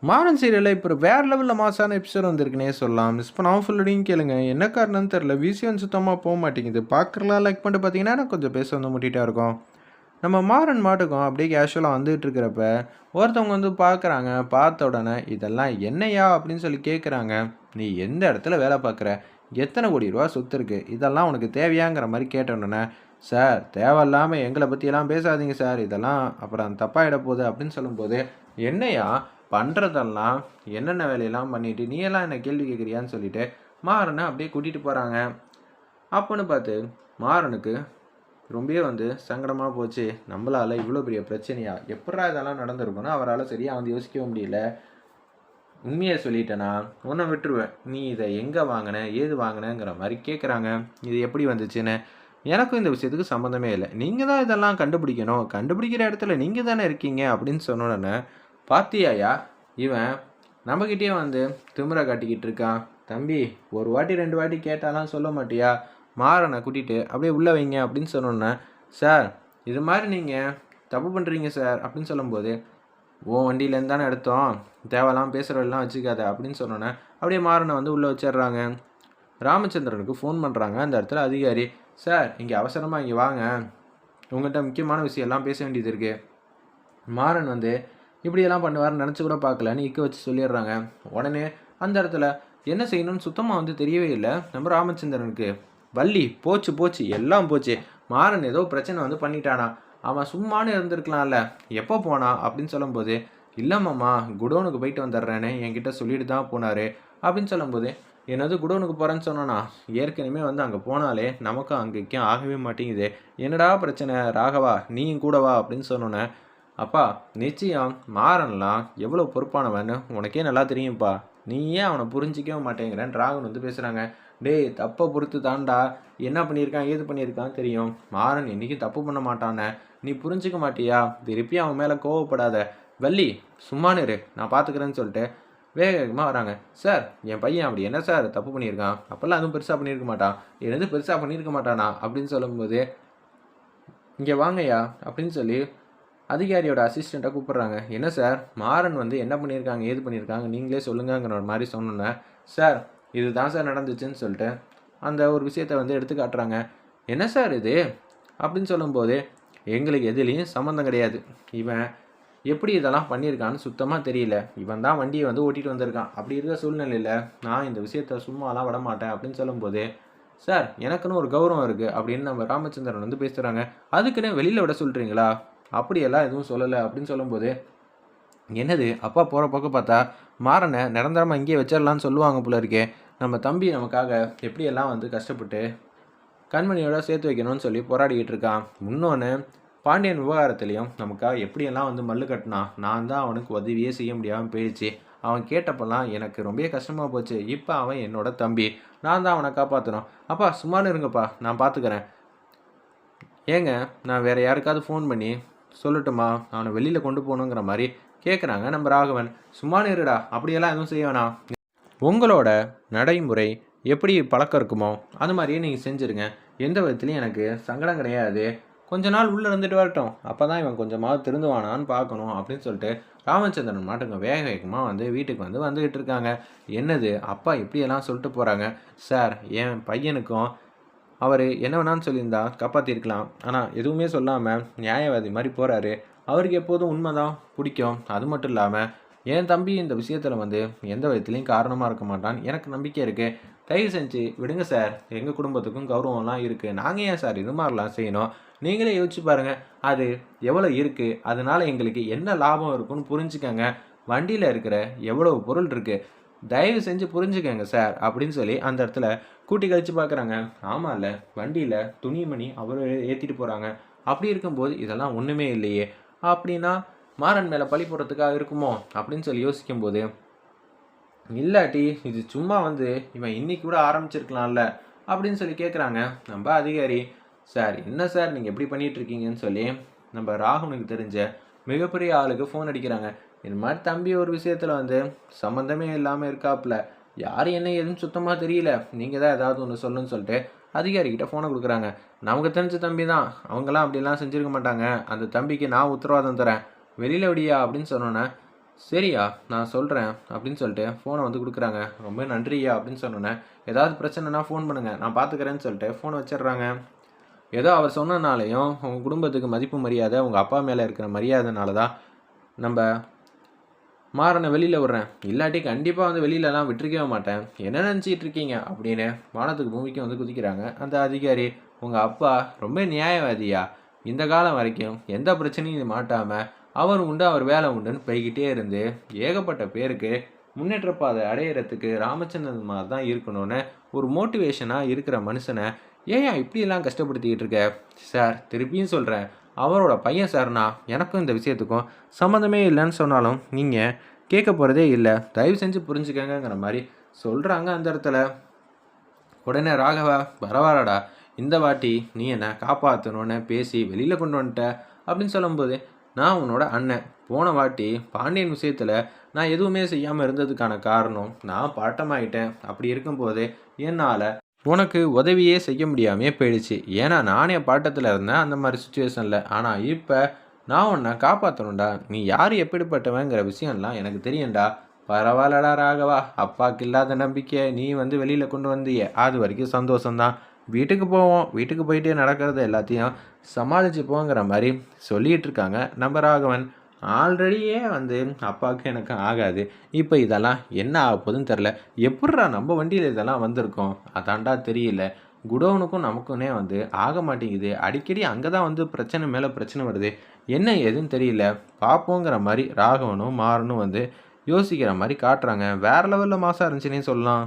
மாறன் சீரியலில் இப்போ வேறு லெவலில் மாசான எபிசோட் வந்திருக்குன்னே சொல்லலாம். மிஸ் பண்ணாமல் ஃபுல்லோடையும் கேளுங்க. என்ன காரணம்னு தெரில, விசியம் சுத்தமாக போக மாட்டேங்குது. பார்க்குறலாம் லைக் பண்ணிட்டு பார்த்தீங்கன்னா எனக்கு கொஞ்சம் பேச வந்து முட்டிகிட்டே இருக்கும். நம்ம மாறன் மாட்டுக்கும் அப்படியே கேஷுவலாக வந்துகிட்டு இருக்கிறப்ப ஒருத்தவங்க வந்து பார்க்குறாங்க. பார்த்த உடனே இதெல்லாம் என்னையா அப்படின்னு சொல்லி கேட்குறாங்க. நீ எந்த இடத்துல வேலை பார்க்குற, எத்தனை கோடி ரூபா சொத்து இருக்குது, இதெல்லாம் உனக்கு தேவையாங்கிற மாதிரி கேட்டோன்னே, சார் தேவையில்லாமல் எங்களை பற்றியெல்லாம் பேசாதீங்க சார், இதெல்லாம் அப்புறம் தப்பாகிட போகுது அப்படின்னு சொல்லும்போது, என்னையா பண்ணுறதெல்லாம் என்னென்ன வேலையெல்லாம் பண்ணிவிட்டு நீ எல்லாம் என்ன கேள்வி கேட்குறியான்னு சொல்லிட்டு மாறனை அப்படியே கூட்டிகிட்டு போகிறாங்க. அப்போன்னு பார்த்து மாறனுக்கு ரொம்பவே வந்து சங்கடமாக போச்சு. நம்மளால் இவ்வளோ பெரிய பிரச்சனையா, எப்படா இதெல்லாம் நடந்திருக்குன்னு அவரால் சரியாக வந்து யோசிக்கவும் முடியல. உண்மையை சொல்லிட்டேனா உன்னை விட்டுருவேன், நீ இதை எங்கே வாங்கின ஏது வாங்கினங்கிற மாதிரி கேட்குறாங்க. இது எப்படி வந்துச்சுன்னு எனக்கும் இந்த விஷயத்துக்கு சம்மந்தமே இல்லை, நீங்கள் தான் இதெல்லாம் கண்டுபிடிக்கணும், கண்டுபிடிக்கிற இடத்துல நீங்கள் தானே இருக்கீங்க அப்படின்னு சொன்னோடனே, பாத்தியாயா இவன் நம்மக்கிட்டே வந்து திமிரை காட்டிக்கிட்டு இருக்கான். தம்பி ஒரு வாட்டி 2 வாட்டி கேட்டாலாம் சொல்ல மாட்டியா, மாறனை கூட்டிகிட்டு அப்படியே உள்ளே வைங்க அப்படின்னு சொன்னோன்னே, சார் இது மாதிரி நீங்கள் தப்பு பண்ணுறீங்க சார் அப்படின்னு சொல்லும்போது, ஓ வண்டியிலேருந்து தானே எடுத்தோம், தேவையில்லாமல் பேசுகிறவெல்லாம் வச்சுக்காத அப்படின்னு சொன்னோன்னே அப்படியே மாறனை வந்து உள்ளே வச்சிடுறாங்க. ராமச்சந்திரனுக்கு ஃபோன் பண்ணுறாங்க அந்த இடத்துல அதிகாரி. சார் இங்கே அவசரமாக இங்கே வாங்க, உங்கள்கிட்ட முக்கியமான விஷயம் எல்லாம் பேச வேண்டியது இருக்குது. மாறன் வந்து இப்படியெல்லாம் பண்ணுவார்னு நினச்சி கூட பார்க்கலன்னு இக்க வச்சு சொல்லிடுறாங்க. உடனே அந்த இடத்துல என்ன செய்யணும்னு சுத்தமாக வந்து தெரியவே இல்லை நம்ம ராமச்சந்திரனுக்கு. வள்ளி போச்சு போச்சு எல்லாம் போச்சு, மாறன் ஏதோ பிரச்சனை வந்து பண்ணிட்டானா, அவன் சும்மானு இருந்திருக்கலாம்ல, எப்போ போனா அப்படின்னு சொல்லும்போது, இல்லைம்மாம்மா குடோனுக்கு போயிட்டு வந்துடுறேன்னு என்கிட்ட சொல்லிட்டு தான் போனார் அப்படின்னு சொல்லும்போது, என்னது குடோனுக்கு போகிறேன்னு சொன்னானா, ஏற்கனவே வந்து அங்கே போனாலே நமக்கும் அங்கேயும் ஆகவே மாட்டேங்குது, என்னடா பிரச்சனை ராகவா நீயும் கூடவா அப்படின்னு சொன்னோன்னே, அப்பா நிச்சயம் மாறன்லாம் எவ்வளோ பொறுப்பானவன்னு உனக்கே நல்லா தெரியும்ப்பா, நீ ஏன் அவனை புரிஞ்சிக்கவும் மாட்டேங்கிறேன்னு ராகவன் வந்து பேசுகிறாங்க. டேய் தப்பை பொறுத்து தாண்டா என்ன பண்ணியிருக்கான் ஏது பண்ணியிருக்கான்னு தெரியும், மாறன் இன்றைக்கும் தப்பு பண்ண மாட்டானே, நீ புரிஞ்சிக்க மாட்டியா, திருப்பி அவன் மேலே கோவப்படாத, வள்ளி சும்மானு இரு நான் பார்த்துக்கிறேன்னு சொல்லிட்டு வேக வேகமாக வராங்க. சார் என் பையன் அப்படி என்ன சார் தப்பு பண்ணியிருக்கான், அப்போல்லாம் அதுவும் பெருசாக பண்ணியிருக்க மாட்டான், என்னது பெருசாக பண்ணியிருக்க மாட்டானா அப்படின்னு சொல்லும்போது, இங்கே வாங்கய்யா அப்படின்னு சொல்லி அதிகாரியோட அசிஸ்டண்ட்டை கூப்பிட்றாங்க. என்ன சார் மாறன் வந்து என்ன பண்ணியிருக்காங்க ஏது பண்ணியிருக்காங்க நீங்களே சொல்லுங்கங்கிற மாதிரி சொன்னோன்னே, சார் இதுதான் சார் நடந்துச்சுன்னு சொல்லிட்டு அந்த ஒரு விஷயத்தை வந்து எடுத்து காட்டுறாங்க. என்ன சார் இது அப்படின்னு சொல்லும்போது, எங்களுக்கு எதுலேயும் சம்மந்தம் கிடையாது, இவன் எப்படி இதெல்லாம் பண்ணியிருக்கான்னு சுத்தமாக தெரியல, இவன் தான் வண்டியை வந்து ஓட்டிகிட்டு வந்திருக்கான், அப்படி இருக்கிற சூழ்நிலையில் நான் இந்த விஷயத்த சும்மாலாம் விட மாட்டேன் அப்படின்னு சொல்லும்போது, சார் எனக்குன்னு ஒரு கௌரவம் இருக்குது அப்படின்னு நம்ம ராமச்சந்திரன் வந்து பேசுகிறாங்க. அதுக்குன்னு வெளியில் விட சொல்கிறீங்களா, அப்படியெல்லாம் எதுவும் சொல்லலை அப்படின்னு சொல்லும்போது, என்னது அப்பா போகிற பக்கம் பார்த்தா மாறனை நிரந்தரமாக இங்கேயே வச்சிடலான்னு சொல்லுவாங்க போல இருக்கே, நம்ம தம்பி நமக்காக எப்படியெல்லாம் வந்து கஷ்டப்பட்டு கண்மணியோட சேர்த்து வைக்கணும்னு சொல்லி போராடிக்கிட்டு இருக்கான். இன்னொன்று பாண்டியன் விவகாரத்துலேயும் நமக்காக எப்படியெல்லாம் வந்து மல்லு கட்டினான், நான் தான் அவனுக்கு உதவியே செய்ய முடியாமல் போயிடுச்சு, அவன் கேட்டப்பெல்லாம் எனக்கு ரொம்ப கஷ்டமாக போச்சு, இப்போ அவன் என்னோட தம்பி, நான் தான் அவனை காப்பாற்றணும். அப்பா சும்மானு இருங்கப்பா நான் பார்த்துக்கிறேன், ஏங்க நான் வேறு யாருக்காவது ஃபோன் பண்ணி சொல்லட்டுமா அவனை வெளியில் கொண்டு போகணுங்கிற மாதிரி கேட்குறாங்க நம்ம ராகவன். சும்மானு இருடா அப்படியெல்லாம் எதுவும் செய்ய வேணாம், உங்களோட நடைமுறை எப்படி பழக்கம் இருக்குமோ அது மாதிரியே நீங்கள் செஞ்சுருங்க, எந்த விதத்துலையும் எனக்கு சங்கடம் கிடையாது, கொஞ்ச நாள் உள்ளே இருந்துட்டு வரட்டும், அப்போ தான் இவன் கொஞ்சமாவது திருந்துவானான்னு பார்க்கணும் அப்படின்னு சொல்லிட்டு ராமச்சந்திரன் மாட்டுங்க வேக வேகமாக வந்து வீட்டுக்கு வந்து வந்துக்கிட்டு இருக்காங்க. என்னது அப்பா இப்படியெல்லாம் சொல்லிட்டு போகிறாங்க, சார் என் பையனுக்கும் அவர் என்ன வேணான்னு சொல்லியிருந்தா காப்பாற்றிருக்கலாம், ஆனால் எதுவுமே சொல்லாமல் நியாயவாதி மாதிரி போகிறாரு, அவருக்கு எப்போதும் உண்மை தான் பிடிக்கும், அது மட்டும் இல்லாமல் என் தம்பி இந்த விஷயத்தில் வந்து எந்த விதத்துலையும் காரணமாக இருக்க மாட்டான்னு எனக்கு நம்பிக்கை இருக்குது, தயவு செஞ்சு விடுங்க சார், எங்கள் குடும்பத்துக்கும் கௌரவம்லாம் இருக்குது, நாங்கள் ஏன் சார் இது மாதிரிலாம் செய்யணும், நீங்களே யோசிச்சு பாருங்கள் அது எவ்வளோ இருக்குது, அதனால் எங்களுக்கு என்ன லாபம் இருக்குன்னு புரிஞ்சுக்கங்க, வண்டியில் இருக்கிற எவ்வளோ பொருள் இருக்குது, தயவு செஞ்சு புரிஞ்சுக்கங்க சார் அப்படின்னு சொல்லி அந்த இடத்துல கூட்டி கழித்து பார்க்குறாங்க. ஆமாம்ல வண்டியில் துணிமணி அவர் ஏற்றிட்டு போகிறாங்க, அப்படி இருக்கும்போது இதெல்லாம் ஒன்றுமே இல்லையே, அப்படின்னா மாறன் மேலே பழி போடுறதுக்காக இருக்குமோ அப்படின்னு சொல்லி யோசிக்கும்போது, இல்லாட்டி இது சும்மா வந்து இவன் இன்னைக்கு கூட ஆரம்பிச்சிருக்கலாம்ல அப்படின்னு சொல்லி கேட்குறாங்க நம்ம அதிகாரி. சார் என்ன சார் நீங்கள் எப்படி பண்ணிகிட்ருக்கீங்கன்னு சொல்லி நம்ம ராகுனுக்கு தெரிஞ்ச மிகப்பெரிய ஆளுக்கு ஃபோன் அடிக்கிறாங்க. இது மாதிரி தம்பி ஒரு விஷயத்தில் வந்து சம்மந்தமே இல்லாமல் இருக்காப்புல, யார் என்ன ஏதுன்னு சுத்தமாக தெரியல, நீங்கள் தான் ஏதாவது ஒன்று சொல்லுன்னு சொல்லிட்டு அதிகாரிக்கிட்ட ஃபோனை கொடுக்குறாங்க. நமக்கு தெரிஞ்ச தம்பி தான், அவங்களாம் அப்படிலாம் செஞ்சுருக்க மாட்டாங்க, அந்த தம்பிக்கு நான் உத்தரவாதம் தரேன், வெளியில் விடியா அப்படின்னு சொன்னோன்னே, சரியா நான் சொல்கிறேன் அப்படின்னு சொல்லிட்டு ஃபோனை வந்து கொடுக்குறாங்க. ரொம்ப நன்றியா அப்படின்னு சொன்னோன்னே, ஏதாவது பிரச்சனைனா ஃபோன் பண்ணுங்க நான் பார்த்துக்கிறேன்னு சொல்லிட்டு ஃபோனை வச்சிடுறாங்க. ஏதோ அவர் சொன்னனாலையும் உங்கள் குடும்பத்துக்கு மதிப்பு மரியாதை உங்கள் அப்பா மேலே இருக்கிற மரியாதைனால தான் நம்ம மாறனை வெளியில் விட்றேன். இல்லாட்டி கண்டிப்பாக வந்து வெளியிலலாம் விட்டுருக்கவே மாட்டேன். என்ன நினச்சிட்டு இருக்கீங்க அப்படின்னு வானத்துக்கு பூமிக்கு வந்து குதிக்கிறாங்க அந்த அதிகாரி. உங்கள் அப்பா ரொம்ப நியாயவாதியா? இந்த காலம் வரைக்கும் எந்த பிரச்சனையும் மாட்டாமல் அவர் உண்டு அவர் வேலை உண்டுன்னு போய்கிட்டே இருந்து ஏகப்பட்ட பேருக்கு முன்னேற்ற பாதை அடையிறதுக்கு ராமச்சந்திரன் மாதிரி தான் இருக்கணும்னு ஒரு மோட்டிவேஷனாக இருக்கிற மனுஷனை ஏன் இப்படியெல்லாம் கஷ்டப்படுத்திக்கிட்டு இருக்க? சார் திருப்பியும் சொல்கிறேன், அவரோட பையன் சார்னா எனக்கும் இந்த விஷயத்துக்கும் சம்மந்தமே இல்லைன்னு சொன்னாலும் நீங்கள் கேட்க போகிறதே இல்லை. தயவு செஞ்சு புரிஞ்சுக்கங்கிற மாதிரி சொல்கிறாங்க அந்த இடத்துல. உடனே ராகவா, பரவாயில்லடா இந்த வாட்டி நீ என்னை காப்பாற்றணுன்னு பேசி வெளியில் கொண்டு வந்துட்ட அப்படின்னு சொல்லும்போது, நான் உன்னோட அண்ணன். போன வாட்டி பாண்டியன் விஷயத்தில் நான் எதுவுமே செய்யாமல் இருந்ததுக்கான காரணம் நான் பாட்டமாயிட்டேன். அப்படி இருக்கும்போது என்னால் உனக்கு உதவியே செய்ய முடியாமையே போயிடுச்சு. ஏன்னா நானே பாட்டத்தில் இருந்தேன் அந்த மாதிரி சுச்சுவேஷனில். ஆனால் இப்போ நான் உன்னை காப்பாற்றணும்டா. நீ யார் எப்படிப்பட்டவங்கிற விஷயம்லாம் எனக்கு தெரியும்டா. பரவாயில்லடா ராகவா, அப்பாவுக்கு இல்லாத நம்பிக்கையை நீ வந்து வெளியில் கொண்டு வந்தியே, அது வரைக்கும் சந்தோஷம்தான். வீட்டுக்கு போவோம், வீட்டுக்கு போயிட்டே நடக்கிறது எல்லாத்தையும் சமாளித்து போங்கிற மாதிரி சொல்லிகிட்டு இருக்காங்க நம்ம ராகவன். ஆல்ரெடியே வந்து அப்பாவுக்கு எனக்கு ஆகாது. இப்போ இதெல்லாம் என்ன ஆக போகுதுன்னு தெரில. எப்புட்றா நம்ம வண்டியில் இதெல்லாம் வந்திருக்கோம்? அதான்டா தெரியல. குடோனுக்கும் நமக்குன்னே வந்து ஆக மாட்டேங்குது. அடிக்கடி அங்கே தான் வந்து பிரச்சனை மேலே பிரச்சனை வருது. என்ன ஏதுன்னு தெரியல. பார்ப்போங்கிற மாதிரி ராகவனும் மாறனும் வந்து யோசிக்கிற மாதிரி காட்டுறாங்க. வேறு லெவலில் மாசாக இருந்துச்சுன்னே சொல்லலாம்.